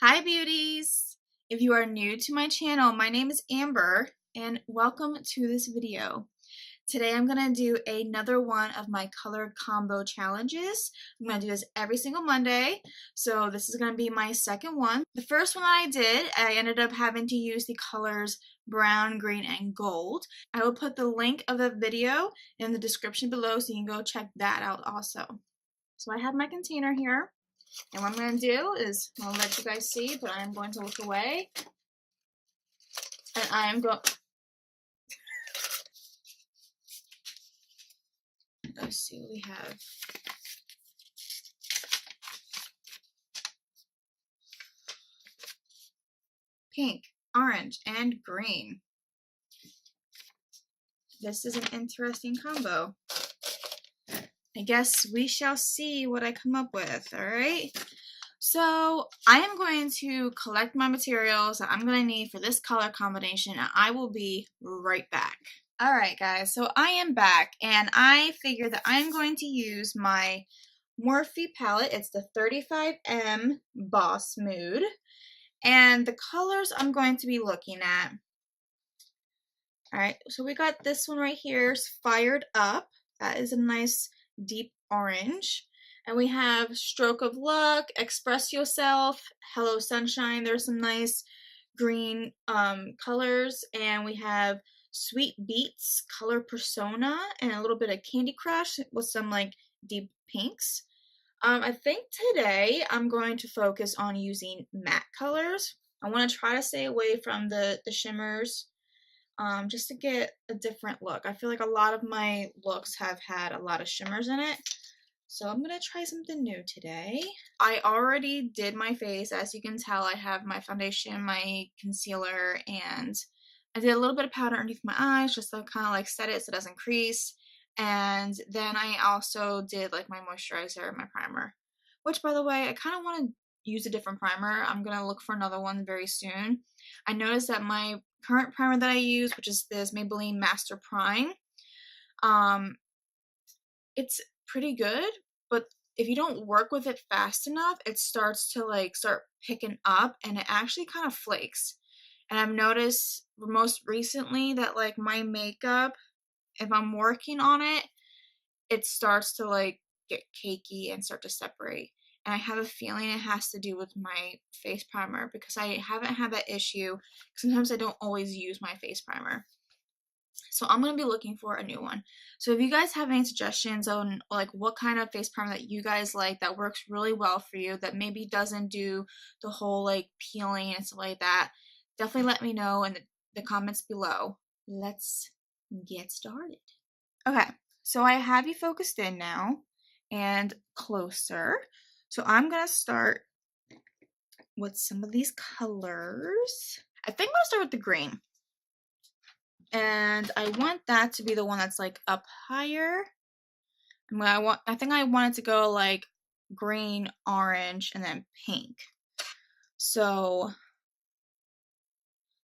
Hi beauties! If you are new to my channel, my name is Amber and welcome to this video. Today I'm going to do another one of my color combo challenges. I'm going to do this every single Monday, so this is going to be my second one. The first one I did, I ended up having to use the colors brown, green, and gold. I will put the link of the video in the description below so you can go check that out also. So I have my container here. And what I'm going to do is, I'll let you guys see, but I'm going to look away. And I am going... Let's see what we have. Pink, orange, and green. This is an interesting combo. I guess we shall see what I come up with, alright? So, I am going to collect my materials that I'm going to need for this color combination, and I will be right back. Alright guys, so I am back, and I figured that I'm going to use my Morphe palette. It's the 35M Boss Mood, and the colors I'm going to be looking at. Alright, so we got this one right here, is Fired Up. That is a nice deep orange. And we have Stroke of Luck, Express Yourself, Hello Sunshine. There's some nice green colors. And we have Sweet Beats, Color Persona, and a little bit of Candy Crush with some like deep pinks. I think today I'm going to focus on using matte colors. I want to try to stay away from the shimmers. Just to get a different look. I feel like a lot of my looks have had a lot of shimmers in it. So I'm going to try something new today. I already did my face. As you can tell, I have my foundation, my concealer, and I did a little bit of powder underneath my eyes just to kind of like set it so it doesn't crease. And then I also did like my moisturizer and my primer. Which, by the way, I kind of want to use a different primer. I'm going to look for another one very soon. I noticed that my current primer that I use, which is this Maybelline Master Prime, it's pretty good, but if you don't work with it fast enough, it starts to like start picking up and it actually kind of flakes. And I've noticed most recently that like my makeup, if I'm working on it, it starts to like get cakey and start to separate. And I have a feeling it has to do with my face primer because I haven't had that issue. Sometimes I don't always use my face primer. So I'm going to be looking for a new one. So if you guys have any suggestions on like what kind of face primer that you guys like that works really well for you, that maybe doesn't do the whole like peeling and stuff like that, definitely let me know in the comments below. Let's get started. Okay, so I have you focused in now and closer. So I'm going to start with some of these colors. I think I'm going to start with the green. And I want that to be the one that's like up higher. I think I want it to go like green, orange, and then pink. So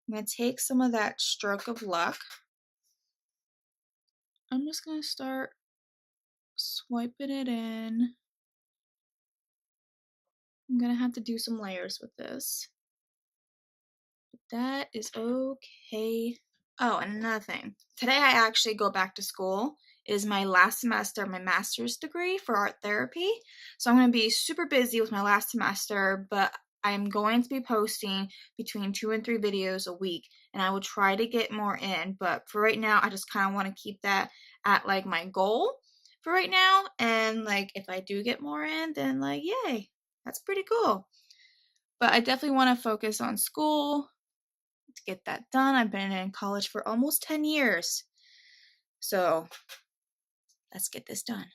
I'm going to take some of that Stroke of Luck. I'm just going to start swiping it in. I'm going to have to do some layers with this. But that is okay. Oh, and another thing. Today I actually go back to school. It is my last semester of my master's degree for art therapy. So I'm going to be super busy with my last semester, but I'm going to be posting between 2 and 3 videos a week. And I will try to get more in. But for right now, I just kind of want to keep that at like my goal for right now. And like if I do get more in, then like yay. That's pretty cool. But I definitely want to focus on school to get that done. I've been in college for almost 10 years. So let's get this done.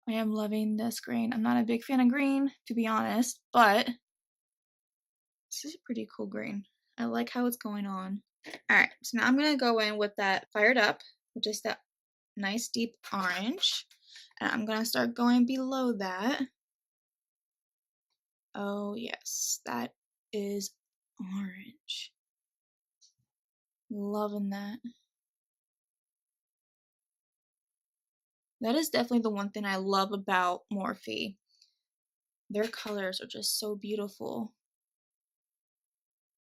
I am loving this green. I'm not a big fan of green, to be honest, but this is a pretty cool green. I like how it's going on. Alright, so now I'm going to go in with that Fired Up, which is that nice deep orange. And I'm going to start going below that. Oh yes, that is orange. Loving that. That is definitely the one thing I love about Morphe. Their colors are just so beautiful.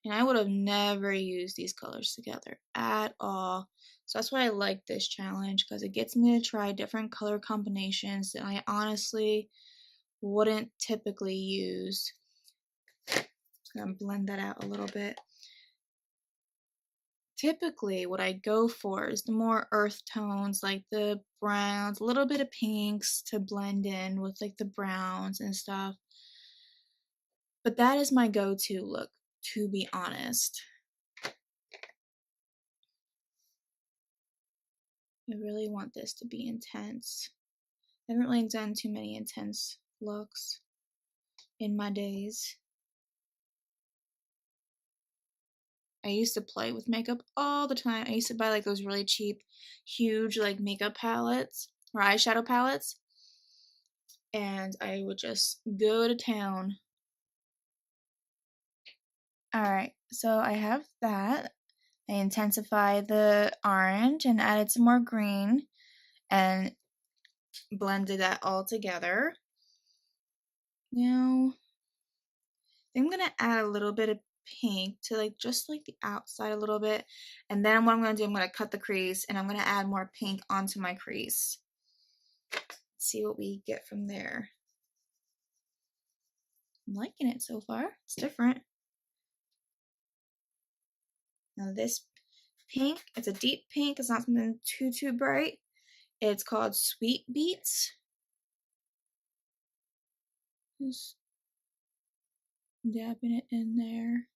And I would have never used these colors together at all. So that's why I like this challenge, because it gets me to try different color combinations that I honestly wouldn't typically use. I'm gonna blend that out a little bit. Typically, what I go for is the more earth tones, like the browns, a little bit of pinks to blend in with like the browns and stuff. But that is my go-to look, to be honest. I really want this to be intense. I haven't really done too many intense looks in my days. I used to play with makeup all the time. I used to buy like those really cheap, huge like makeup palettes or eyeshadow palettes. And I would just go to town. Alright, so I have that. I intensified the orange and added some more green and blended that all together. Now, I'm gonna add a little bit of pink to like just like the outside a little bit, and then what I'm gonna do, I'm gonna cut the crease and I'm gonna add more pink onto my crease. Let's see what we get from there. I'm liking it so far. It's different. Now this pink, it's a deep pink. It's not something too bright. It's called Sweet Beets. Just dabbing it in there.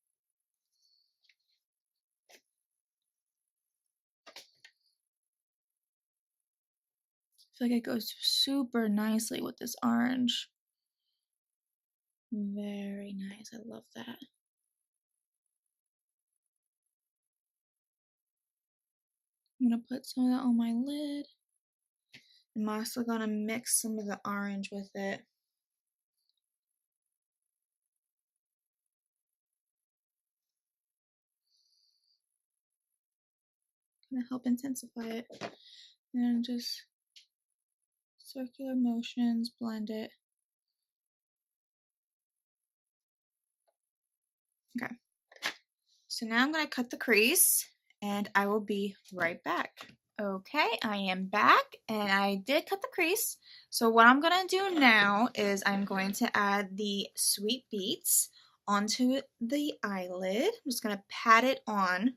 I feel like it goes super nicely with this orange. Very nice. I love that. I'm gonna put some of that on my lid. I'm also gonna mix some of the orange with it. Gonna help intensify it. And just circular motions, blend it. Okay. So now I'm gonna cut the crease and I will be right back. Okay, I am back and I did cut the crease. So what I'm gonna do now is I'm going to add the Sweet Beets onto the eyelid. I'm just gonna pat it on.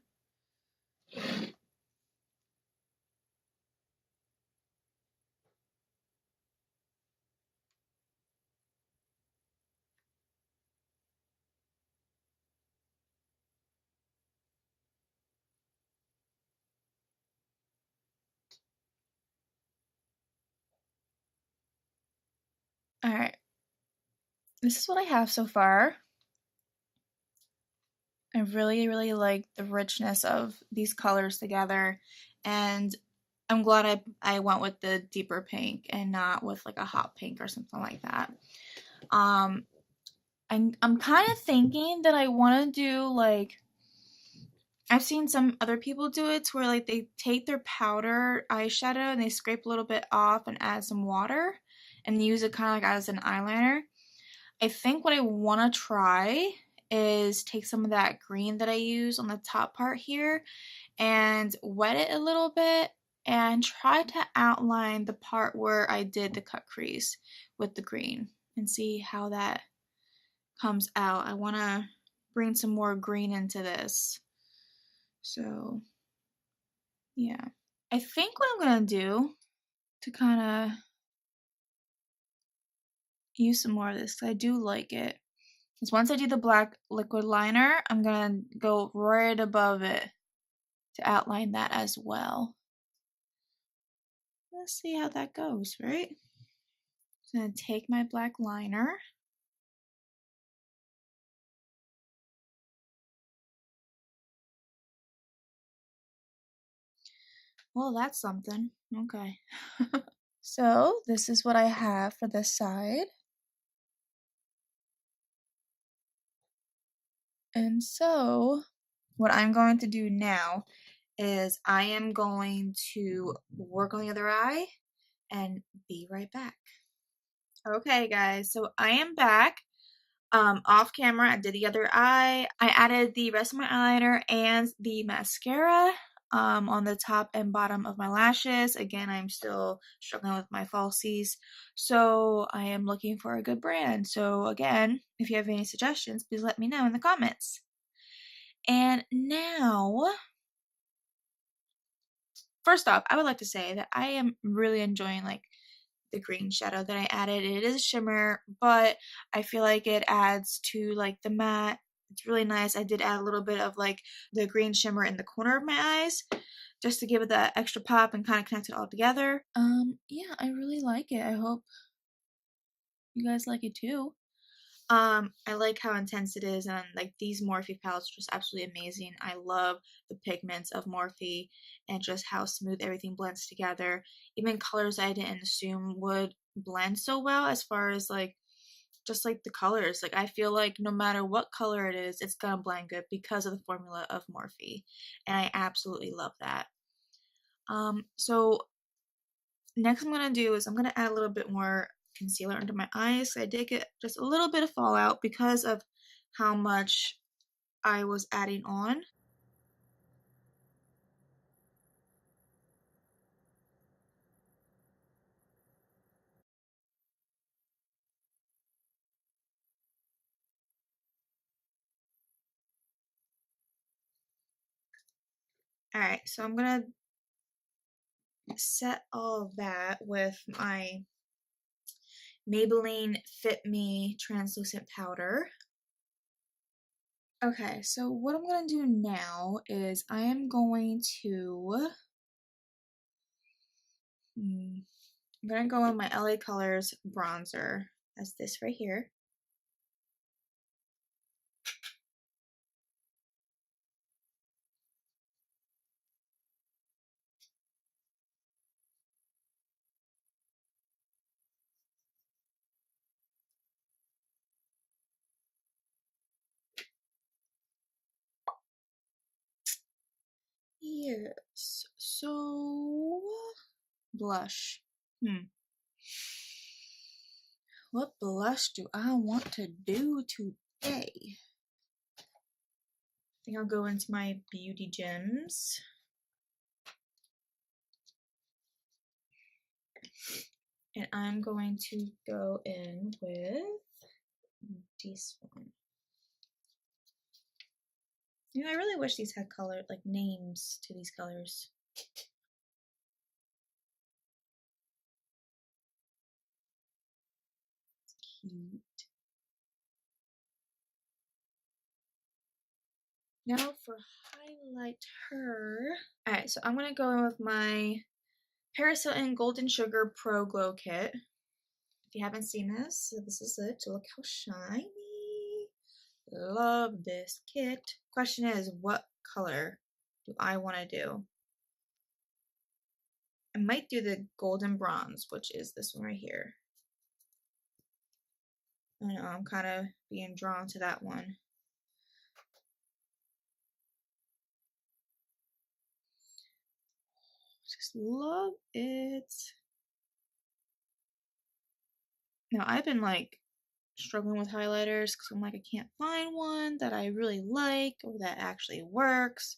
Alright, this is what I have so far. I really like the richness of these colors together, and I'm glad I went with the deeper pink and not with like a hot pink or something like that. I'm kind of thinking that I want to do like, I've seen some other people do it to where like they take their powder eyeshadow and they scrape a little bit off and add some water and use it kind of like as an eyeliner. I think what I want to try is take some of that green that I use on the top part here and wet it a little bit and try to outline the part where I did the cut crease with the green and see how that comes out. I want to bring some more green into this. So, yeah. I think what I'm going to do to kind of use some more of this, because I do like it, is once I do the black liquid liner, I'm going to go right above it to outline that as well. Let's see how that goes, right? I'm going to take my black liner. Well, that's something. Okay. So, this is what I have for this side. And so, what I'm going to do now is I am going to work on the other eye and be right back. Okay, guys, so I am back. Off camera, I did the other eye. I added the rest of my eyeliner and the mascara on the top and bottom of my lashes. Again, I'm still struggling with my falsies, so I am looking for a good brand. So again, if you have any suggestions, please let me know in the comments. And now, first off, I would like to say that I am really enjoying like the green shadow that I added. It is a shimmer, but I feel like it adds to like the matte. It's really nice. I did add a little bit of like the green shimmer in the corner of my eyes just to give it that extra pop and kind of connect it all together. Yeah, I really like it. I hope you guys like it too. I like how intense it is, and like these Morphe palettes are just absolutely amazing. I love the pigments of Morphe and just how smooth everything blends together. Even colors I didn't assume would blend so well, as far as like just like the colors. Like I feel like no matter what color it is, it's gonna blend good because of the formula of Morphe, and I absolutely love that. So next I'm gonna do is I'm gonna add a little bit more concealer under my eyes. I did get just a little bit of fallout because of how much I was adding on. Alright, so I'm gonna set all of that with my Maybelline Fit Me translucent powder. Okay, so what I'm gonna do now is I am going to I'm gonna go in my LA Colors bronzer. That's this right here. Yes, so blush. What blush do I want to do today? I think I'll go into my Beauty Gems. And I'm going to go in with this one. You know, I really wish these had color, like names to these colors. Cute. Now for highlighter. Alright, so I'm gonna go in with my Paris Hilton Golden Sugar Pro Glow Kit. If you haven't seen this, so this is it. Look how shiny. Love this kit. Question is, what color do I want to do? I might do the golden bronze, which is this one right here. I know, I'm kind of being drawn to that one. Just love it. Now, I've been like struggling with highlighters because I'm like, I can't find one that I really like or that actually works.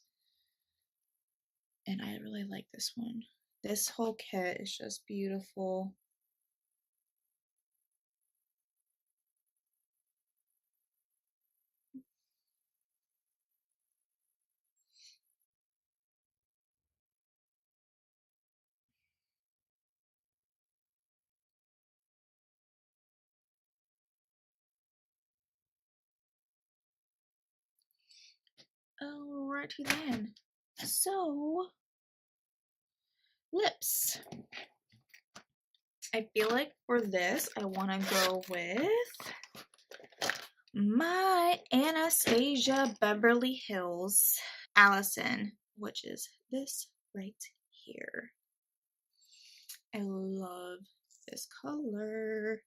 And I really like this one. This whole kit is just beautiful. Alrighty then. So, lips. I feel like for this, I want to go with my Anastasia Beverly Hills Allison, which is this right here. I love this color.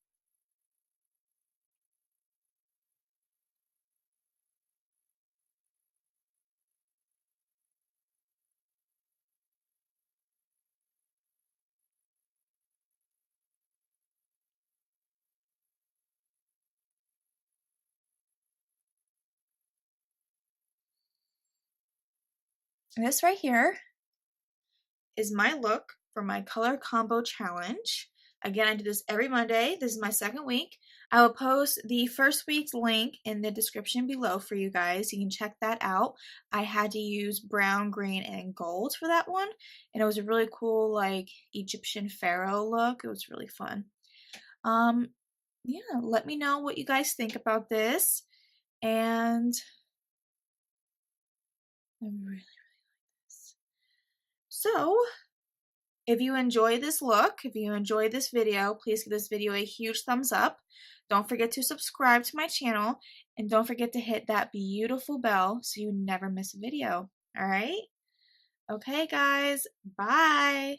This right here is my look for my color combo challenge. Again, I do this every Monday. This is my second week. I will post the first week's link in the description below for you guys. You can check that out. I had to use brown, green, and gold for that one. And it was a really cool, like, Egyptian pharaoh look. It was really fun. Yeah, let me know what you guys think about this. And I really like this. So, if you enjoy this look, if you enjoyed this video, please give this video a huge thumbs up. Don't forget to subscribe to my channel, and don't forget to hit that beautiful bell so you never miss a video. All right? Okay, guys. Bye.